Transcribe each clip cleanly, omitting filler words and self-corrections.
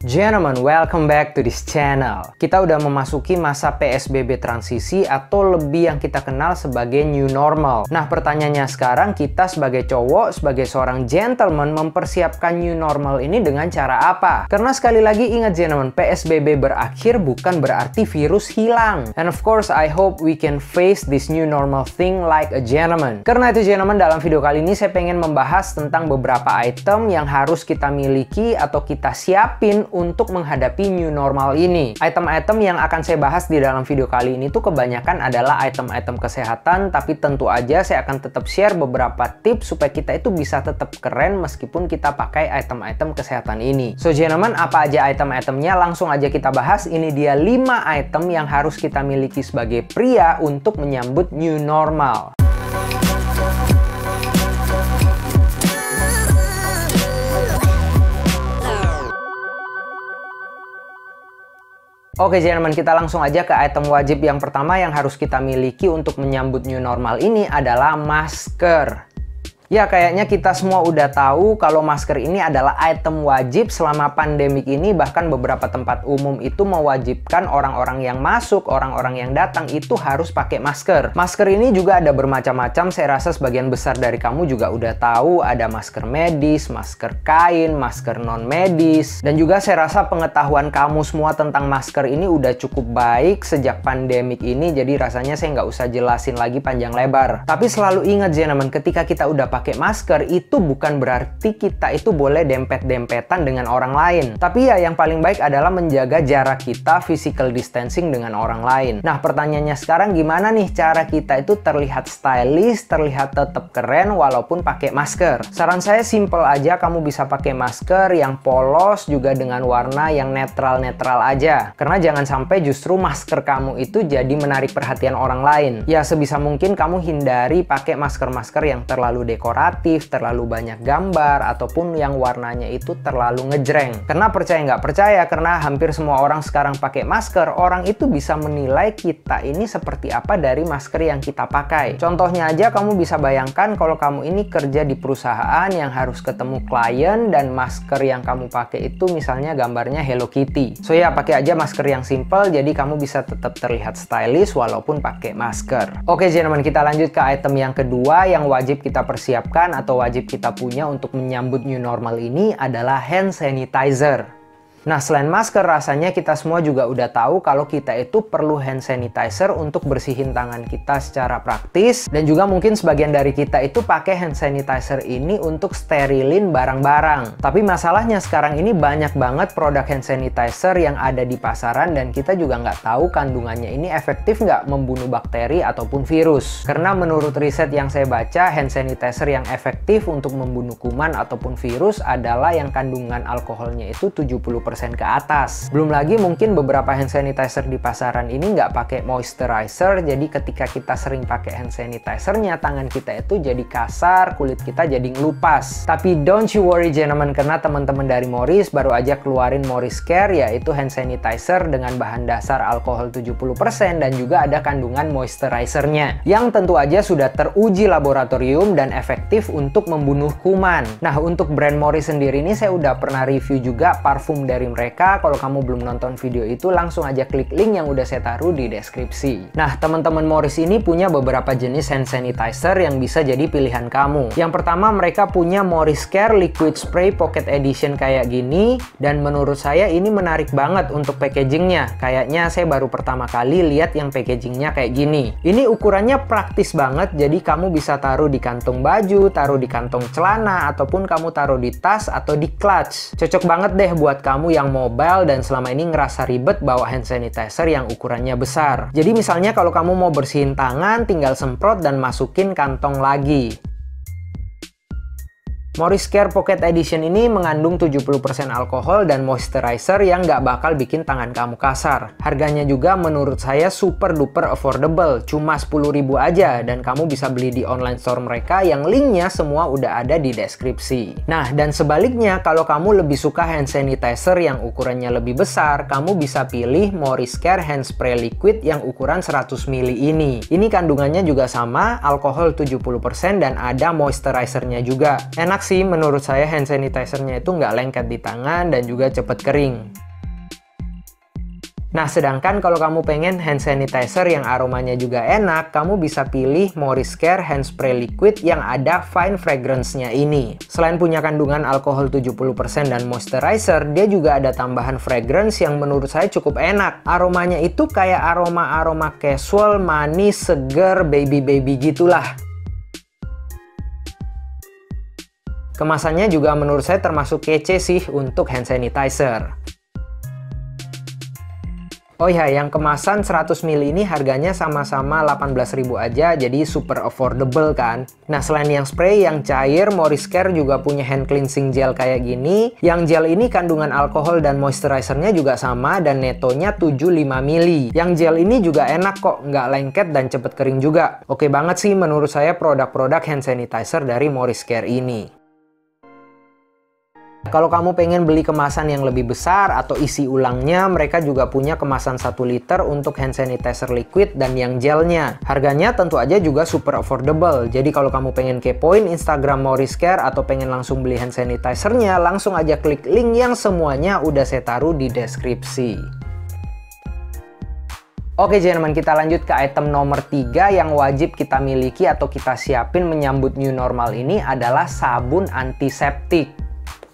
Gentlemen, welcome back to this channel. Kita udah memasuki masa PSBB transisi atau lebih yang kita kenal sebagai new normal. Nah, pertanyaannya sekarang, kita sebagai cowok, sebagai seorang gentleman mempersiapkan new normal ini dengan cara apa? Karena sekali lagi ingat gentlemen, PSBB berakhir bukan berarti virus hilang. And of course, I hope we can face this new normal thing like a gentleman. Karena itu gentlemen, dalam video kali ini saya pengen membahas tentang beberapa item yang harus kita miliki atau kita siapin untuk menghadapi new normal ini. Item-item yang akan saya bahas di dalam video kali ini tuh kebanyakan adalah item-item kesehatan, tapi tentu aja saya akan tetap share beberapa tips supaya kita itu bisa tetap keren meskipun kita pakai item-item kesehatan ini. So gentlemen, apa aja item-itemnya? Langsung aja kita bahas. Ini dia 5 item yang harus kita miliki sebagai pria untuk menyambut new normal. Oke gentlemen, kita langsung aja ke item wajib yang pertama yang harus kita miliki untuk menyambut new normal ini adalah masker. Ya, kayaknya kita semua udah tahu kalau masker ini adalah item wajib selama pandemik ini. Bahkan beberapa tempat umum itu mewajibkan orang-orang yang masuk, orang-orang yang datang itu harus pakai masker. Masker ini juga ada bermacam-macam. Saya rasa sebagian besar dari kamu juga udah tahu ada masker medis, masker kain, masker non-medis. Dan juga saya rasa pengetahuan kamu semua tentang masker ini udah cukup baik sejak pandemik ini. Jadi rasanya saya nggak usah jelasin lagi panjang lebar. Tapi selalu ingat gentlemen, ketika kita udah pakai masker itu bukan berarti kita itu boleh dempet-dempetan dengan orang lain. Tapi ya yang paling baik adalah menjaga jarak kita, physical distancing dengan orang lain. Nah, pertanyaannya sekarang gimana nih cara kita itu terlihat stylish, terlihat tetap keren walaupun pakai masker? Saran saya simple aja, kamu bisa pakai masker yang polos juga dengan warna yang netral-netral aja. Karena jangan sampai justru masker kamu itu jadi menarik perhatian orang lain. Ya sebisa mungkin kamu hindari pakai masker-masker yang terlalu dekoratif, terlalu banyak gambar, ataupun yang warnanya itu terlalu ngejreng. Karena percaya nggak percaya, karena hampir semua orang sekarang pakai masker, orang itu bisa menilai kita ini seperti apa dari masker yang kita pakai. Contohnya aja, kamu bisa bayangkan kalau kamu ini kerja di perusahaan yang harus ketemu klien dan masker yang kamu pakai itu misalnya gambarnya Hello Kitty. So ya, pakai aja masker yang simple, jadi kamu bisa tetap terlihat stylish walaupun pakai masker. Oke gentlemen, kita lanjut ke item yang kedua yang wajib kita persiapkan atau wajib kita punya untuk menyambut new normal ini adalah hand sanitizer. Nah, selain masker, rasanya kita semua juga udah tahu kalau kita itu perlu hand sanitizer untuk bersihin tangan kita secara praktis. Dan juga mungkin sebagian dari kita itu pakai hand sanitizer ini untuk sterilin barang-barang. Tapi masalahnya sekarang ini banyak banget produk hand sanitizer yang ada di pasaran dan kita juga nggak tahu kandungannya ini efektif nggak membunuh bakteri ataupun virus. Karena menurut riset yang saya baca, hand sanitizer yang efektif untuk membunuh kuman ataupun virus adalah yang kandungan alkoholnya itu 70% ke atas. Belum lagi mungkin beberapa hand sanitizer di pasaran ini nggak pakai moisturizer, jadi ketika kita sering pakai hand sanitizernya, tangan kita itu jadi kasar, kulit kita jadi ngelupas. Tapi don't you worry gentlemen, karena teman-teman dari Morris baru aja keluarin Morris Care, yaitu hand sanitizer dengan bahan dasar alkohol 70% dan juga ada kandungan moisturizernya, yang tentu aja sudah teruji laboratorium dan efektif untuk membunuh kuman. Nah, untuk brand Morris sendiri ini saya udah pernah review juga parfum dari mereka. Kalau kamu belum nonton video itu, langsung aja klik link yang udah saya taruh di deskripsi. Nah, teman-teman Morris ini punya beberapa jenis hand sanitizer yang bisa jadi pilihan kamu. Yang pertama, mereka punya Morris Care Liquid Spray Pocket Edition kayak gini, dan menurut saya ini menarik banget untuk packagingnya. Kayaknya saya baru pertama kali lihat yang packagingnya kayak gini. Ini ukurannya praktis banget, jadi kamu bisa taruh di kantong baju, taruh di kantong celana, ataupun kamu taruh di tas atau di clutch. Cocok banget deh buat kamu yang mobile dan selama ini ngerasa ribet bawa hand sanitizer yang ukurannya besar. Jadi misalnya kalau kamu mau bersihin tangan, tinggal semprot dan masukin kantong lagi. Morris Care Pocket Edition ini mengandung 70% alkohol dan moisturizer yang nggak bakal bikin tangan kamu kasar. Harganya juga menurut saya super duper affordable, cuma 10.000 aja, dan kamu bisa beli di online store mereka yang linknya semua udah ada di deskripsi. Nah, dan sebaliknya kalau kamu lebih suka hand sanitizer yang ukurannya lebih besar, kamu bisa pilih Morris Care Hand Spray Liquid yang ukuran 100 ml ini. Ini kandungannya juga sama, alkohol 70% dan ada moisturizernya juga. Enak enak sih menurut saya hand sanitizer-nya itu nggak lengket di tangan dan juga cepet kering. Nah, sedangkan kalau kamu pengen hand sanitizer yang aromanya juga enak, kamu bisa pilih Morris Care Hand Spray Liquid yang ada fine fragrance-nya ini. Selain punya kandungan alkohol 70% dan moisturizer, dia juga ada tambahan fragrance yang menurut saya cukup enak. Aromanya itu kayak aroma-aroma casual, manis, seger, baby-baby gitulah. Kemasannya juga menurut saya termasuk kece sih untuk hand sanitizer. Oh ya, yang kemasan 100 ml ini harganya sama-sama 18.000 aja, jadi super affordable kan. Nah, selain yang spray, yang cair, Morris Care juga punya hand cleansing gel kayak gini. Yang gel ini kandungan alkohol dan moisturizernya juga sama dan netonya 75 ml. Yang gel ini juga enak kok, nggak lengket dan cepet kering juga. Oke banget sih menurut saya produk-produk hand sanitizer dari Morris Care ini. Kalau kamu pengen beli kemasan yang lebih besar atau isi ulangnya, mereka juga punya kemasan 1 liter untuk hand sanitizer liquid dan yang gelnya. Harganya tentu aja juga super affordable. Jadi kalau kamu pengen kepoin Instagram Morris Care atau pengen langsung beli hand sanitizernya, langsung aja klik link yang semuanya udah saya taruh di deskripsi. Oke gentlemen, kita lanjut ke item nomor 3 yang wajib kita miliki atau kita siapin menyambut new normal ini adalah sabun antiseptik.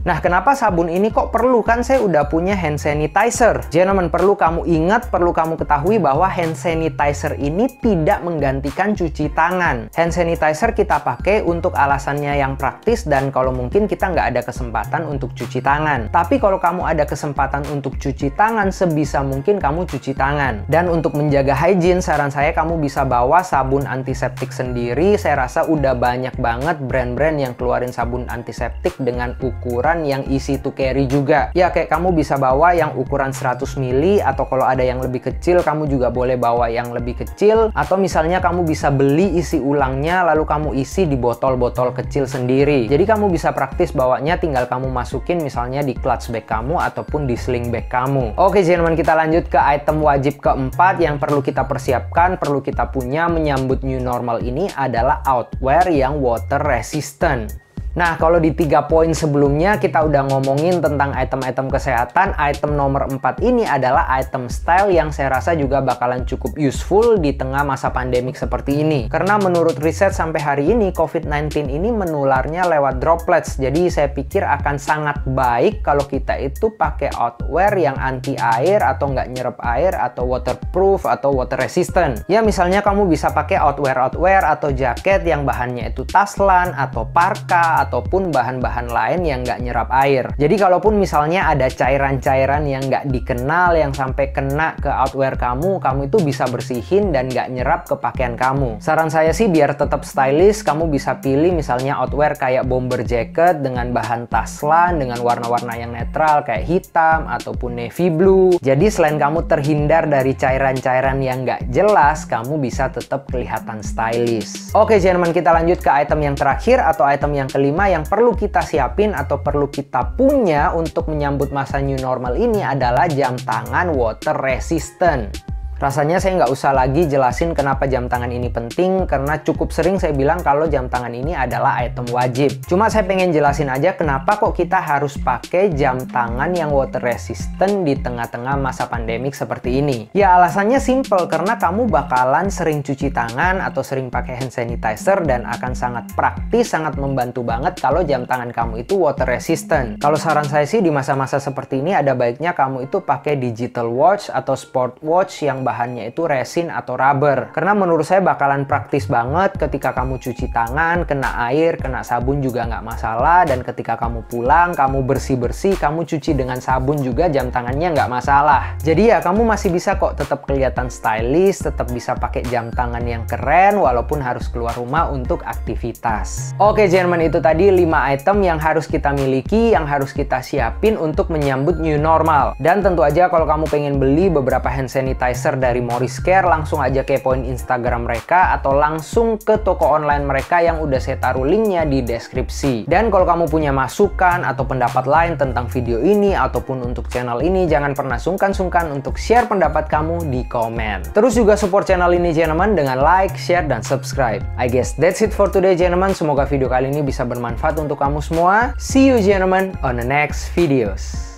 Nah, kenapa sabun ini kok perlu? Kan saya udah punya hand sanitizer. Gentlemen, perlu kamu ingat, perlu kamu ketahui bahwa hand sanitizer ini tidak menggantikan cuci tangan. Hand sanitizer kita pakai untuk alasannya yang praktis dan kalau mungkin kita nggak ada kesempatan untuk cuci tangan. Tapi kalau kamu ada kesempatan untuk cuci tangan, sebisa mungkin kamu cuci tangan. Dan untuk menjaga hygiene, saran saya kamu bisa bawa sabun antiseptik sendiri. Saya rasa udah banyak banget brand-brand yang keluarin sabun antiseptik dengan ukuran yang easy to carry juga. Ya, kayak kamu bisa bawa yang ukuran 100 ml atau kalau ada yang lebih kecil kamu juga boleh bawa yang lebih kecil, atau misalnya kamu bisa beli isi ulangnya lalu kamu isi di botol-botol kecil sendiri. Jadi kamu bisa praktis bawanya, tinggal kamu masukin misalnya di clutch bag kamu ataupun di sling bag kamu. Oke gentlemen, kita lanjut ke item wajib keempat yang perlu kita persiapkan, perlu kita punya menyambut new normal ini adalah outwear yang water resistant. Nah, kalau di 3 poin sebelumnya kita udah ngomongin tentang item-item kesehatan, item nomor 4 ini adalah item style yang saya rasa juga bakalan cukup useful di tengah masa pandemik seperti ini. Karena menurut riset sampai hari ini, COVID-19 ini menularnya lewat droplets. Jadi saya pikir akan sangat baik kalau kita itu pakai outwear yang anti air atau nggak nyerap air atau waterproof atau water resistant. Ya, misalnya kamu bisa pakai outwear atau jaket yang bahannya itu taslan atau parka ataupun bahan-bahan lain yang nggak nyerap air. Jadi kalaupun misalnya ada cairan-cairan yang nggak dikenal yang sampai kena ke outwear kamu itu bisa bersihin dan nggak nyerap ke pakaian kamu. Saran saya sih biar tetap stylish, kamu bisa pilih misalnya outwear kayak bomber jacket dengan bahan taslan dengan warna-warna yang netral kayak hitam ataupun navy blue. Jadi selain kamu terhindar dari cairan-cairan yang nggak jelas, kamu bisa tetap kelihatan stylish. Oke gentlemen, kita lanjut ke item yang terakhir atau item yang kelima yang perlu kita siapin atau perlu kita punya untuk menyambut masa new normal ini adalah jam tangan water resistant. Rasanya saya nggak usah lagi jelasin kenapa jam tangan ini penting, karena cukup sering saya bilang kalau jam tangan ini adalah item wajib. Cuma saya pengen jelasin aja kenapa kok kita harus pakai jam tangan yang water resistant di tengah-tengah masa pandemik seperti ini. Ya alasannya simple, karena kamu bakalan sering cuci tangan atau sering pakai hand sanitizer dan akan sangat praktis, sangat membantu banget kalau jam tangan kamu itu water resistant. Kalau saran saya sih di masa-masa seperti ini ada baiknya kamu itu pakai digital watch atau sport watch yang bahannya itu resin atau rubber. Karena menurut saya bakalan praktis banget ketika kamu cuci tangan, kena air, kena sabun juga nggak masalah. Dan ketika kamu pulang, kamu bersih-bersih, kamu cuci dengan sabun juga jam tangannya nggak masalah. Jadi ya kamu masih bisa kok tetap kelihatan stylish, tetap bisa pakai jam tangan yang keren walaupun harus keluar rumah untuk aktivitas. Oke gentlemen, itu tadi 5 item yang harus kita miliki, yang harus kita siapin untuk menyambut new normal. Dan tentu aja kalau kamu pengen beli beberapa hand sanitizer partner dari Morris Care, langsung aja kepoin Instagram mereka atau langsung ke toko online mereka yang udah saya taruh linknya di deskripsi. Dan kalau kamu punya masukan atau pendapat lain tentang video ini ataupun untuk channel ini, jangan pernah sungkan-sungkan untuk share pendapat kamu di komen. Terus juga support channel ini gentlemen dengan like, share, dan subscribe. I guess that's it for today gentlemen. Semoga video kali ini bisa bermanfaat untuk kamu semua. See you gentlemen on the next videos.